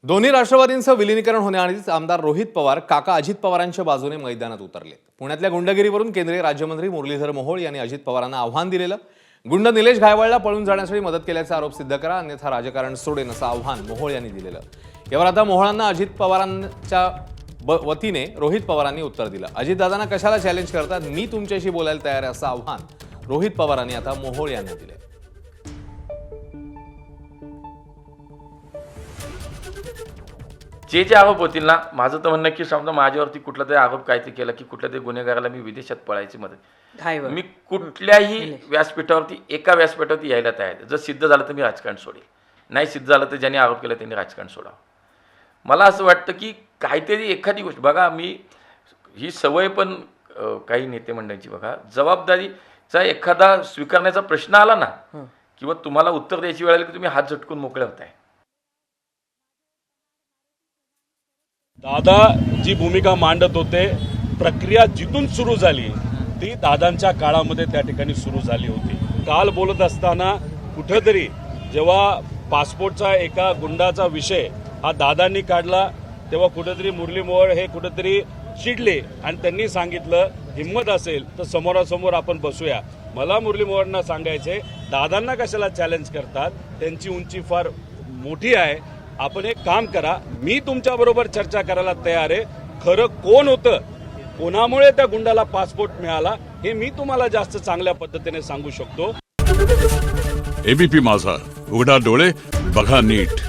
दोन्ही राष्ट्रवादींचं विलीनीकरण होण्याआधीच आमदार रोहित पवार काका अजित पवारांच्या बाजूने मैदानात उतरले। पुण्यातल्या गुंडगिरीवरून केंद्रीय राज्यमंत्री मुरलीधर मोहोळ यांनी अजित पवारांना आव्हान दिलेलं। गुंड निलेश घायवळला पळून जाण्यासाठी मदत केल्याचा आरोप सिद्ध करा, अन्यथा राजकारण सोडेन असं आव्हान मोहोळ यांनी दिलेलं। यावर आता मोहोळांना अजित पवारांच्या वतीने रोहित पवारांनी उत्तर दिलं। अजितदादांना कशाला चॅलेंज करतात, मी तुमच्याशी बोलायला तयार आहे असं आव्हान रोहित पवारांनी आता मोहोळ यांना दिलं। जे आरोप होतील ना, माझं तर म्हणणं की समजा माझ्यावरती कुठला तरी आरोप काहीतरी केला की कुठल्या तरी गुन्हेगाराला मी विदेशात पळायची मदत, मी कुठल्याही व्यासपीठावरती एका व्यासपीठावरती यायला तयार आहे। जर सिद्ध झालं तर मी राजकारण सोडेल, नाही सिद्ध झालं तर ज्यांनी आरोप केला त्यांनी राजकारण सोडावं। मला असं वाटतं की काहीतरी एखादी गोष्ट बघा, मी ही सवय पण काही नेते मंडळींची बघा, जबाबदारीचा एखादा स्वीकारण्याचा प्रश्न आला ना किंवा तुम्हाला उत्तर द्यायची वेळ आली की तुम्ही हात झटकून मोकळे होताय। दादा जी भूमिका मांडत होते, प्रक्रिया जिथून सुरू झाली ती दादांच्या काळामध्ये त्या ठिकाणी सुरू झाली होती। काल बोलत असताना कुठेतरी जेव्हा पासपोर्टचा एका गुंडाचा विषय हा दादांनी काढला तेव्हा कुठेतरी मुरली मोहोळ हे कुठेतरी चिडले आणि त्यांनी सांगितलं हिम्मत असेल तर समोरासमोर आपण बसूया। मला मुरली मोहोळांना सांगायचे, दादांना कशाला चॅलेंज करतात, त्यांची उंची फार मोठी आहे, आपण एक काम करा, मी तुमच्या बरोबर चर्चा करायला तयार आहे। खरं कोण होतं, कोणामुळे त्या गुंडाला पासपोर्ट मिळाला हे मी तुम्हाला जास्त चांगल्या पद्धतीने सांगू शकतो। एबीपी माझा, उघडा डोळे बघा नीट।